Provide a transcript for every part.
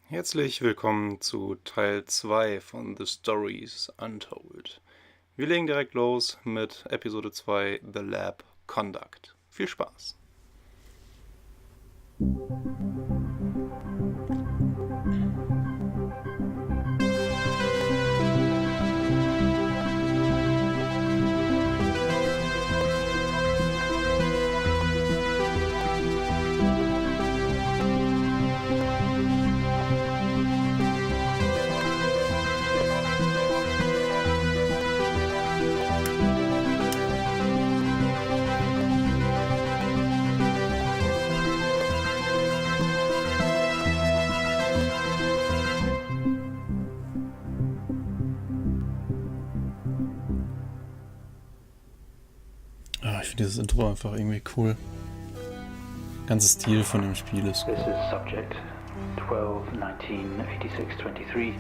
Herzlich willkommen zu Teil 2 von The Stories Untold. Wir legen direkt los mit Episode 2, The Lab Conduct. Viel Spaß! Ich finde dieses Intro einfach irgendwie cool. Ganze Stil von dem Spiel ist cool. This is subject 12-19-86-23,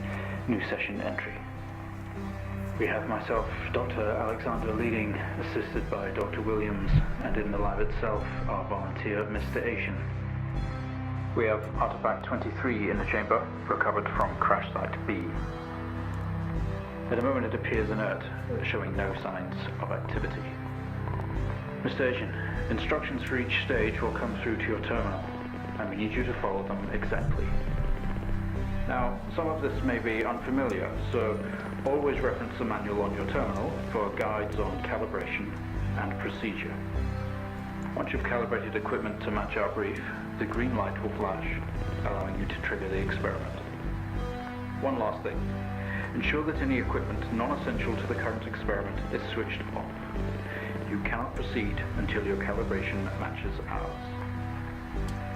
new session entry. We have myself, Dr. Alexander leading, assisted by Dr. Williams, and in the lab itself, our volunteer, Mr. Asian. We have artifact 23 in the chamber, recovered from crash site B. At the moment it appears inert, showing no signs of activity. Mr. Asian, instructions for each stage will come through to your terminal, and we need you to follow them exactly. Now, some of this may be unfamiliar, so always reference the manual on your terminal for guides on calibration and procedure. Once you've calibrated equipment to match our brief, the green light will flash, allowing you to trigger the experiment. One last thing. Ensure that any equipment non-essential to the current experiment is switched off. You cannot proceed until your calibration matches ours.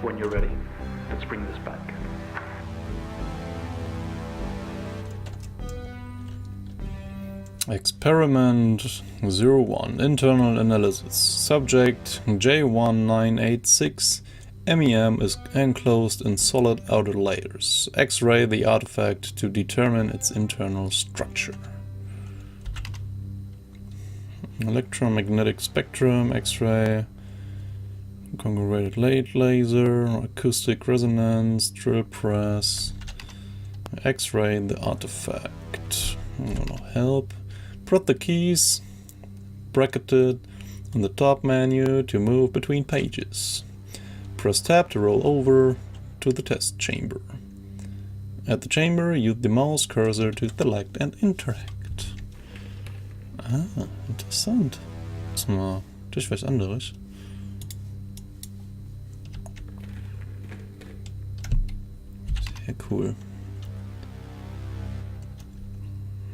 When you're ready, let's bring this back. Experiment 01, Internal Analysis. Subject J1986. MEM is enclosed in solid outer layers. X-ray the artifact to determine its internal structure. Electromagnetic spectrum, X-ray, congregated light laser, acoustic resonance, drill press, X-ray the artifact. Help. Press the keys, bracketed on the top menu to move between pages. Press tab to roll over to the test chamber. At the chamber, use the mouse cursor to select and interact. Ah, interessant. Das ist mal durch was anderes. Sehr cool.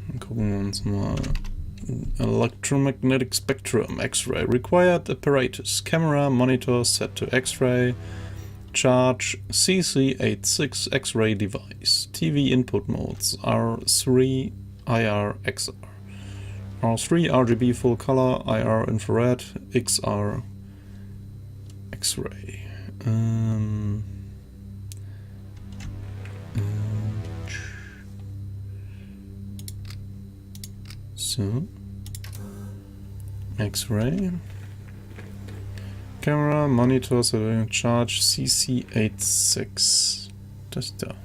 Dann gucken wir uns mal Electromagnetic Spectrum, X-ray. Required apparatus. Camera, monitor set to X-ray. Charge CC86 X-ray device. TV input modes R3, IR, XR. R3 RGB full color, IR infrared, XR X-ray. So X-ray. Camera, monitor, charge CC86. Das da.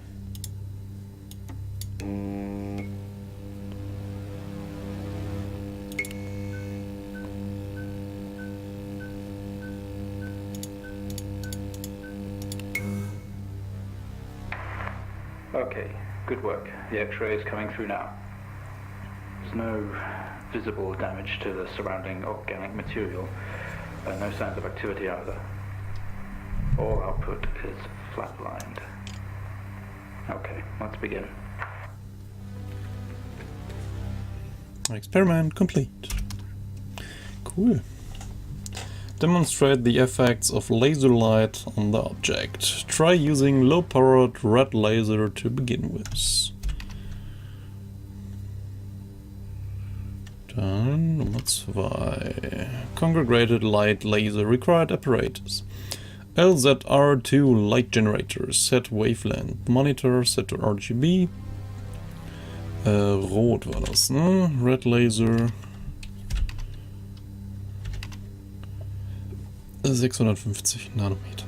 Okay, good work. The X-ray is coming through now. There's no visible damage to the surrounding organic material, no signs of activity either. All output is flatlined. Okay, let's begin. Experiment complete. Cool. Demonstrate the effects of laser light on the object. Try using low-powered red laser to begin with. Dann Nummer 2. Congregated light laser required apparatus. LZR2 light generator, set wavelength. Monitor set to RGB. Rot war das, ne? Red laser. 650 Nanometer.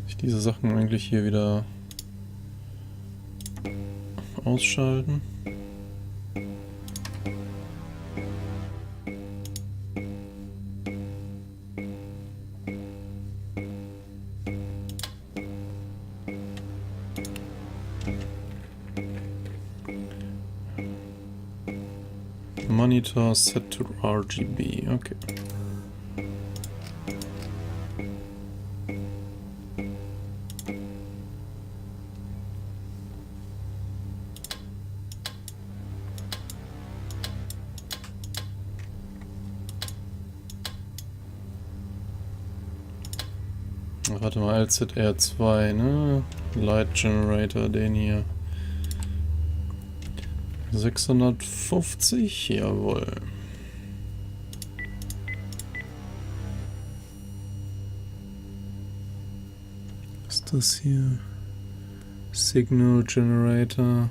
Ich diese Sachen eigentlich hier wieder Ausschalten. Monitor set to RGB, okay. Warte mal, LZR2, ne? Light Generator, den hier. 650, jawohl. Was ist das hier? Signal Generator.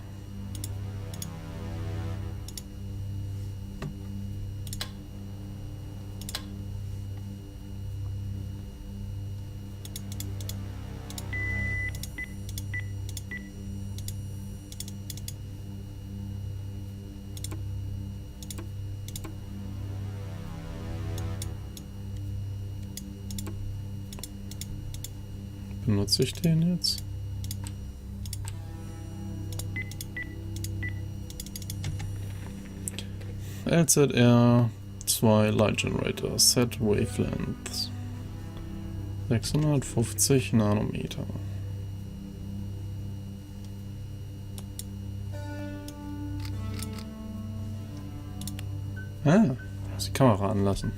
Benutze ich den jetzt? LZR2 Light Generator, Set Wavelengths 650 Nanometer. Ah, muss die Kamera anlassen.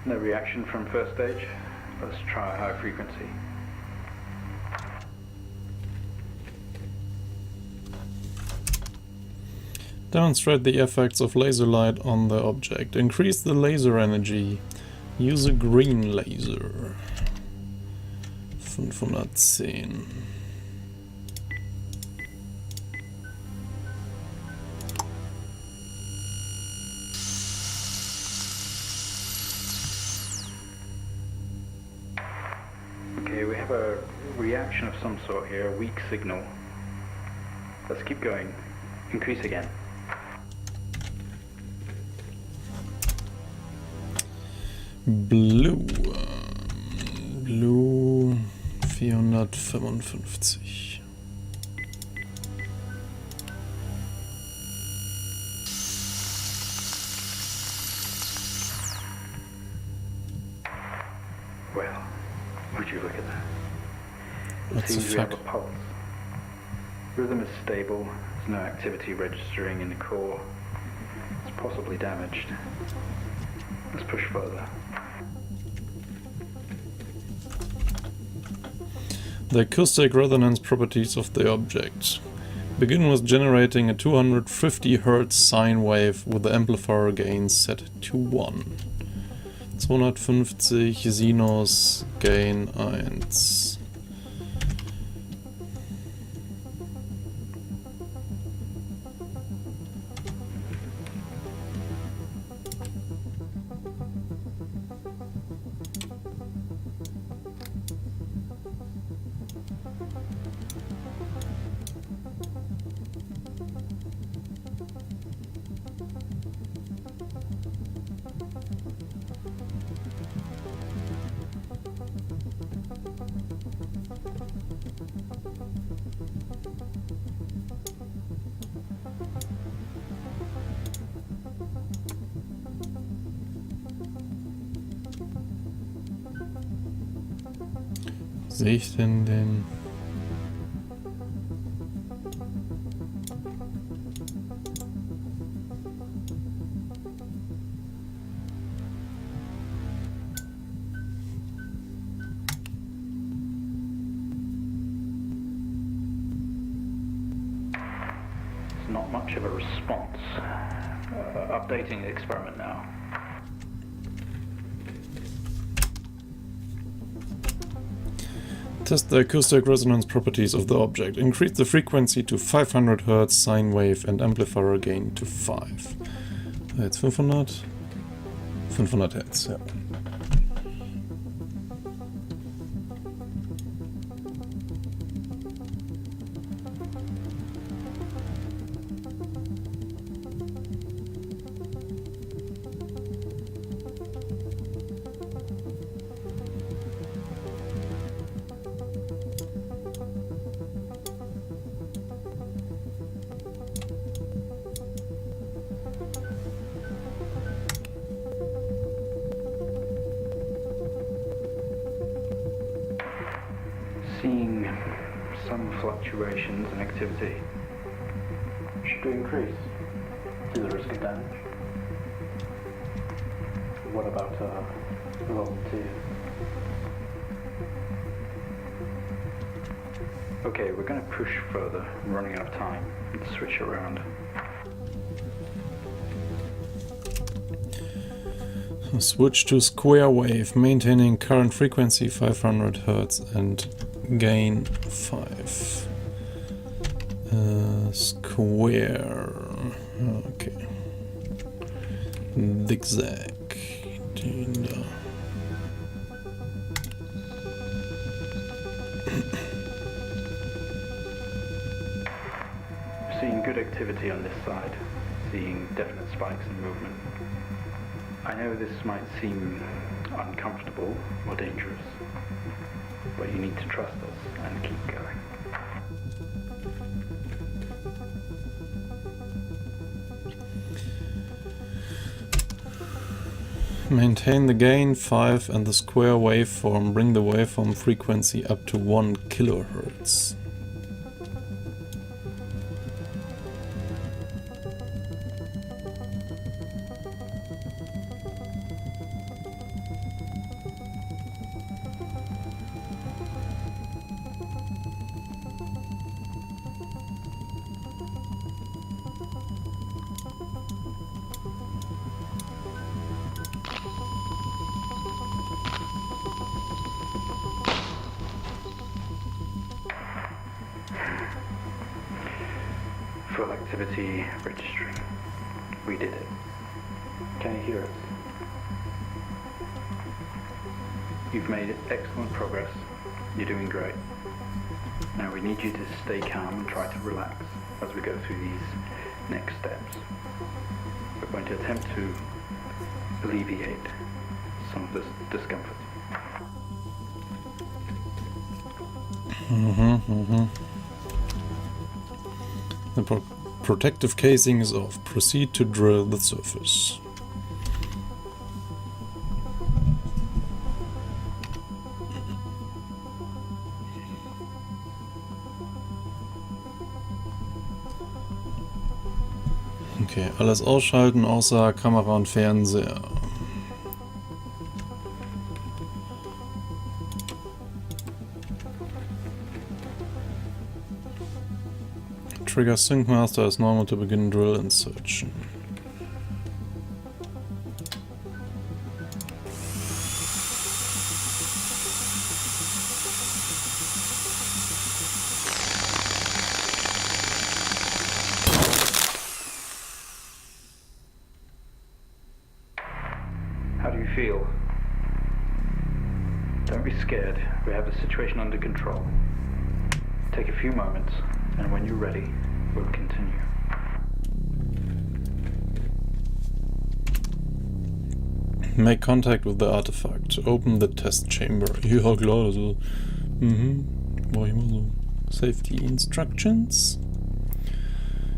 No reaction from first stage. Let's try high frequency. Demonstrate the effects of laser light on the object. Increase the laser energy. Use a green laser. 510. We have a reaction of some sort here, a weak signal. Let's keep going. Increase again. Blue 455. Well, would you look at that? It What the seems we have a fuck? pulse. Rhythm is stable. There's no activity registering in the core. It's possibly damaged. Let's push further. The acoustic resonance properties of the object. Begin with generating a 250 Hz sine wave with the amplifier gain set to 1. 250 Sinus Gain 1. Sehe ich denn den... It's not much of a response. Updating the experiment now. Test the acoustic resonance properties of the object. Increase the frequency to 500 Hz sine wave and amplifier gain to 5. Jetzt 500. 500 Hertz, ja. Seeing some fluctuations in activity. Should we increase to the risk of damage? What about volunteers? Okay, we're going to push further. I'm running out of time. Let's switch around. Switch to square wave, maintaining current frequency 500 Hertz and gain 5. Square. Okay. Zigzag. Seeing good activity on this side. Seeing definite spikes in movement. I know this might seem uncomfortable or dangerous, but you need to trust us and keep going. Maintain the gain 5 and the square waveform. Bring the waveform frequency up to 1 kHz. Full activity registering. We did it. Can you hear us? You've made excellent progress. You're doing great. Now we need you to stay calm and try to relax as we go through these next steps. We're going to attempt to alleviate some of this discomfort. The protective casing is off. Proceed to drill the surface. Okay, alles ausschalten außer Kamera und Fernseher. Trigger Sync Master as normal to begin drill insertion. How do you feel? Don't be scared. We have the situation under control. Take a few moments, and when you're ready, we'll continue. Make contact with the artifact. Open the test chamber. Ja, klar, also. War immer so. Safety instructions.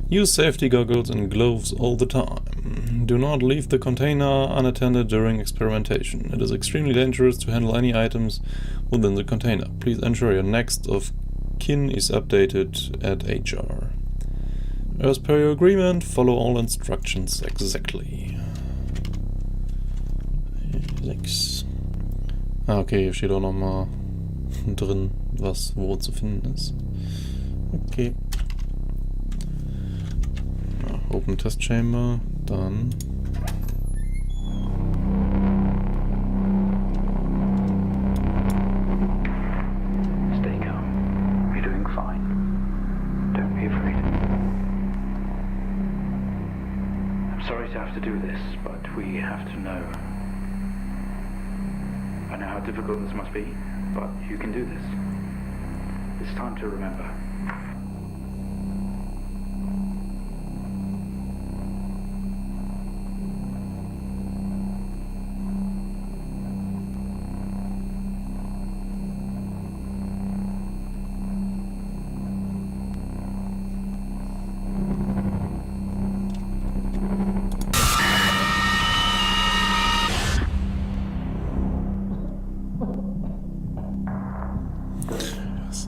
Use safety goggles and gloves all the time. Do not leave the container unattended during experimentation. It is extremely dangerous to handle any items within the container. Please ensure your next of kin is updated at HR. As per your agreement, follow all instructions exactly. 6. Ah, okay, hier steht auch nochmal drin, was wo zu finden ist. Okay. Ja, Open Test Chamber, dann... Stay calm. You're doing fine. Don't be afraid. I'm sorry to have to do this, but we have to know. I know how difficult this must be, but you can do this. It's time to remember.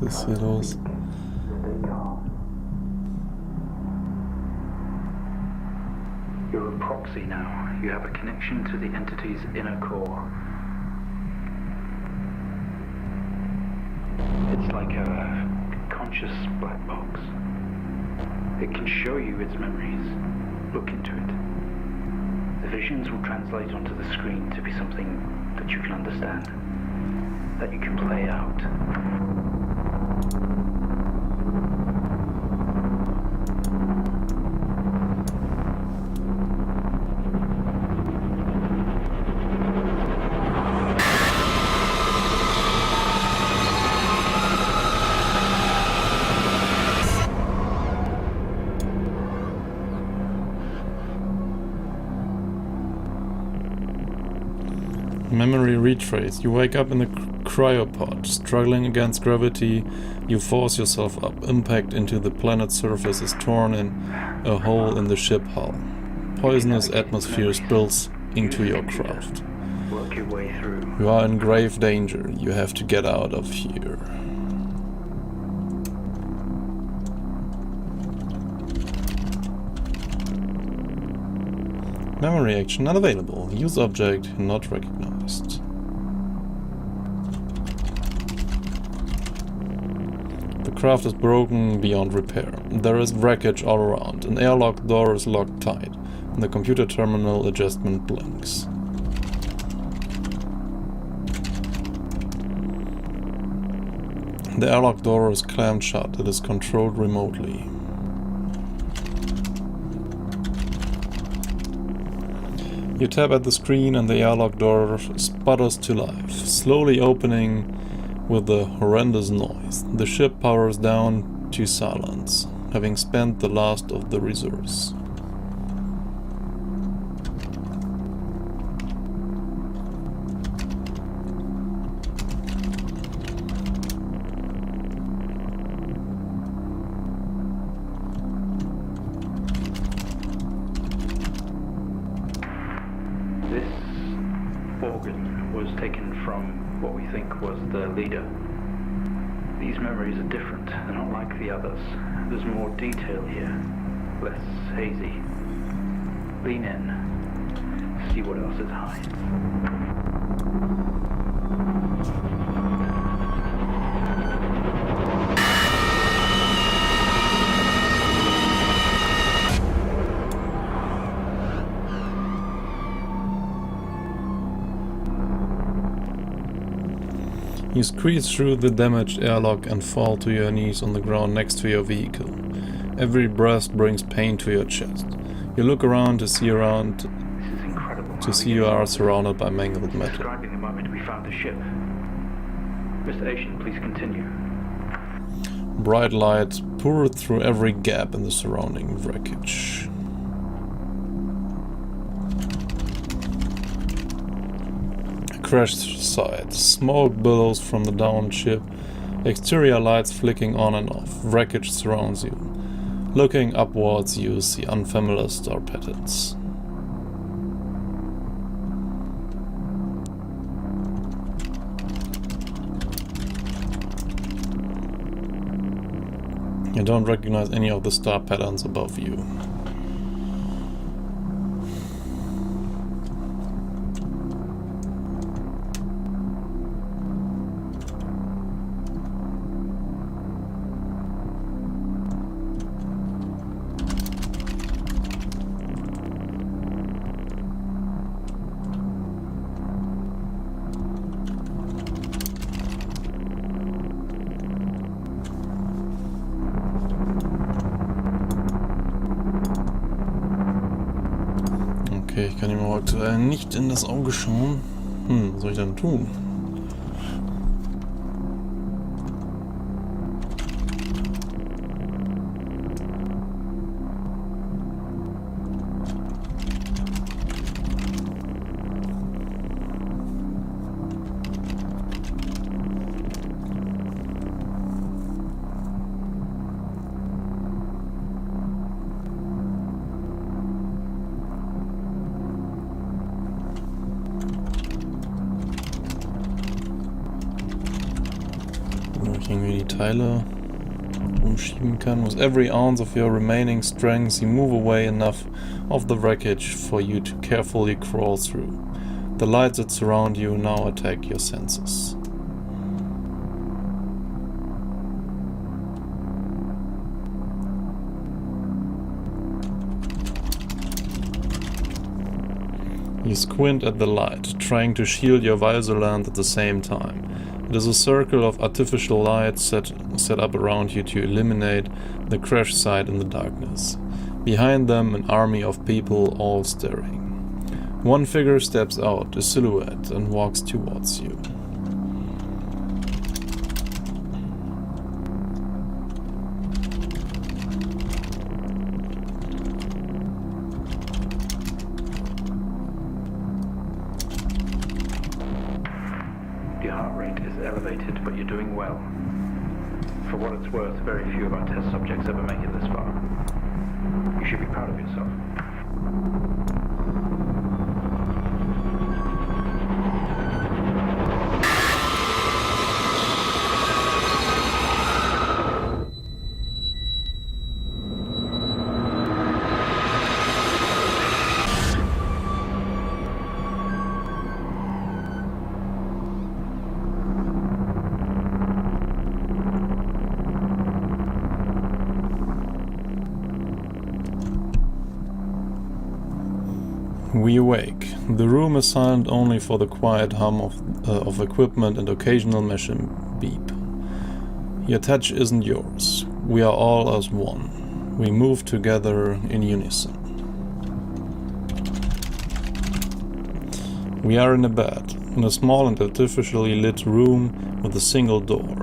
Was ist hier los? You're a proxy now. You have a connection to the entity's inner core. It's like a conscious black box. It can show you its memories. Look into it. The visions will translate onto the screen to be something that you can understand, that you can play out. Memory retrace. You wake up in the cryopod. Struggling against gravity, you force yourself up. Impact into the planet's surface is torn in a hole in the ship hull. Poisonous atmosphere spills into your craft. Work your way through. You are in grave danger. You have to get out of here. Memory action unavailable. Use object not recognized. The craft is broken beyond repair. There is wreckage all around. An airlock door is locked tight. And the computer terminal adjustment blinks. The airlock door is clamped shut. It is controlled remotely. You tap at the screen and the airlock door sputters to life, slowly opening with a horrendous noise. The ship powers down to silence, having spent the last of the reserves. Organ was taken from what we think was the leader. These memories are different, they're not like the others. There's more detail here, less hazy. Lean in, see what else it hides. You squeeze through the damaged airlock and fall to your knees on the ground next to your vehicle. Every breath brings pain to your chest. You look around to see you are surrounded by mangled metal. Describing the moment we found the ship. Mr. Asian, please continue. Bright lights pour through every gap in the surrounding wreckage. Crashed site. Smoke billows from the downed ship. Exterior lights flicking on and off. Wreckage surrounds you. Looking upwards, you see unfamiliar star patterns. You don't recognize any of the star patterns above you. Okay, ich kann ihm auch aktuell nicht in das Auge schauen. Was soll ich dann tun? Irgendwie die Teile umschieben kann. With every ounce of your remaining strength, you move away enough of the wreckage for you to carefully crawl through. The lights that surround you now attack your senses. You squint at the light, trying to shield your visor lens at the same time. It is a circle of artificial lights set up around you to eliminate the crash site in the darkness. Behind them, an army of people, all staring. One figure steps out, a silhouette, and walks towards you. Your heart rate is elevated, but you're doing well. For what it's worth, very few of our test subjects ever make it this far. You should be proud of yourself. We awake. The room is silent only for the quiet hum of equipment and occasional machine beep. Your touch isn't yours. We are all as one. We move together in unison. We are in a bed, in a small and artificially lit room with a single door.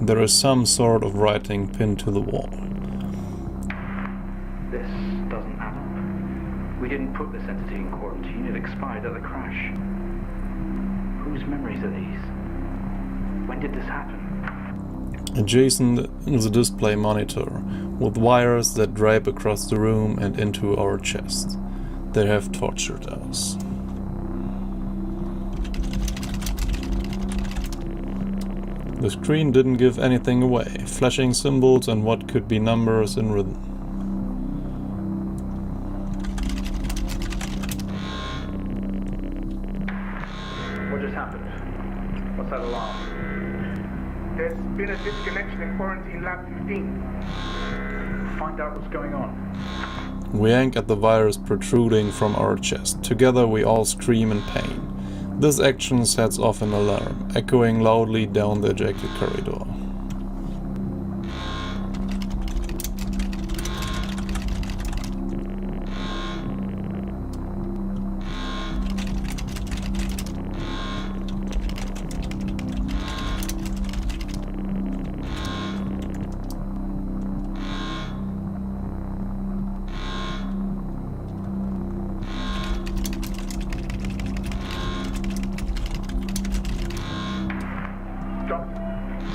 There is some sort of writing pinned to the wall. This doesn't add up. We didn't put this entity in quarantine. It expired at the crash. Whose memories are these? When did this happen? Adjacent is a display monitor with wires that drape across the room and into our chest. They have tortured us. The screen didn't give anything away, flashing symbols and what could be numbers in rhythm. What just happened? What's that alarm? There's been a disconnection in quarantine lab 15. Find out what's going on. We yank at the virus protruding from our chest. Together we all scream in pain. This action sets off an alarm, echoing loudly down the ejected corridor.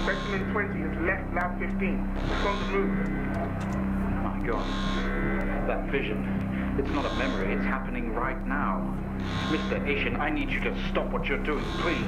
Specimen 20 has left lab 15. It's on the move. My God. That vision. It's not a memory, it's happening right now. Mr. Asian, I need you to stop what you're doing, please.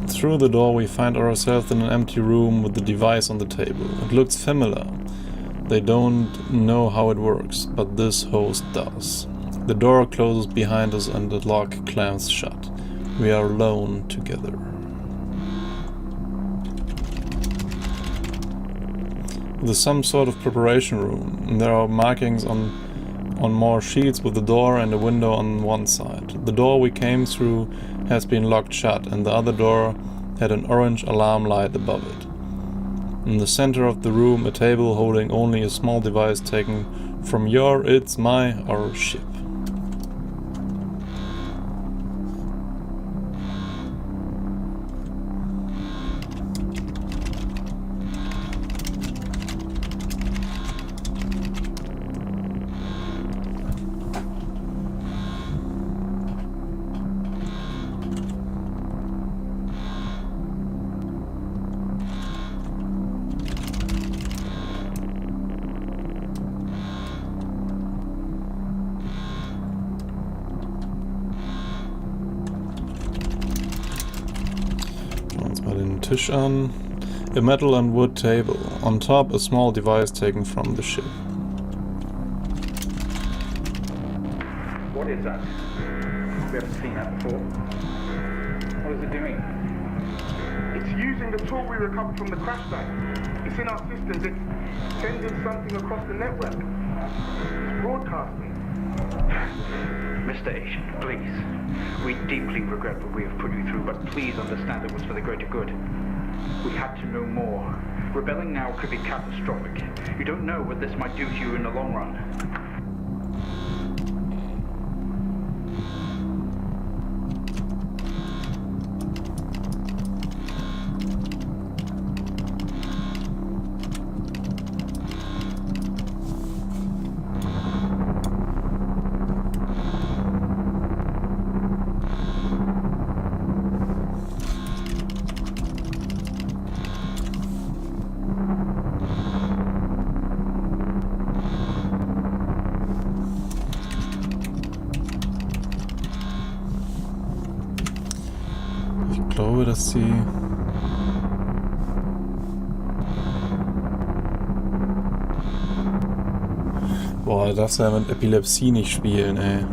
Through the door we find ourselves in an empty room with the device on the table. It looks familiar. They don't know how it works, but this host does. The door closes behind us and the lock clamps shut. We are alone together. There's some sort of preparation room, and there are markings on more sheets with a door and a window on one side. The door we came through has been locked shut, and the other door had an orange alarm light above it. In the center of the room, a table holding only a small device taken from your, its, my, our ship. Tisch an. A metal and wood table. On top, a small device taken from the ship. What is that? We haven't seen that before. What is it doing? It's using the tool we recovered from the crash site. It's in our systems. It's sending something across the network. It's broadcasting. Mr. Asian, please. We deeply regret what we have put you through, but please understand it was for the greater good. We had to know more. Rebelling now could be catastrophic. You don't know what this might do to you in the long run. Ich glaube, dass sie... Boah, du darfst ja mit Epilepsie nicht spielen, ey.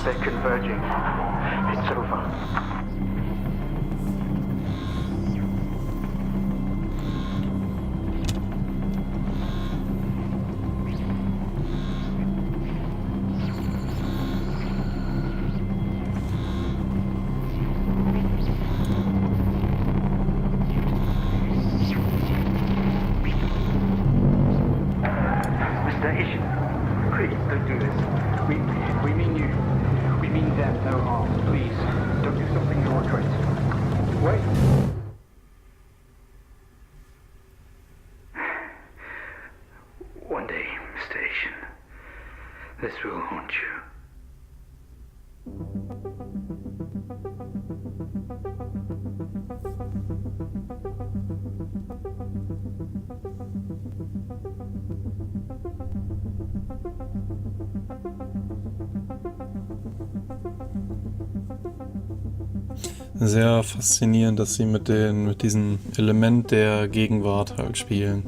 They're converging. It's over. Mr. Asian, please don't do this. We mean you. We mean them no harm. Please, don't do something you regret. Wait. One day, Mr. Asian, this will haunt you. Sehr faszinierend, dass sie mit diesem Element der Gegenwart halt spielen.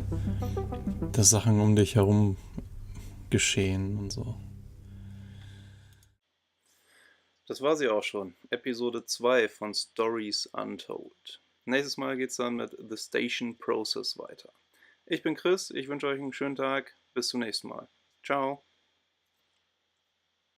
Dass Sachen um dich herum geschehen und so. Das war sie auch schon. Episode 2 von Stories Untold. Nächstes Mal geht's dann mit The Station Process weiter. Ich bin Chris, ich wünsche euch einen schönen Tag. Bis zum nächsten Mal. Ciao.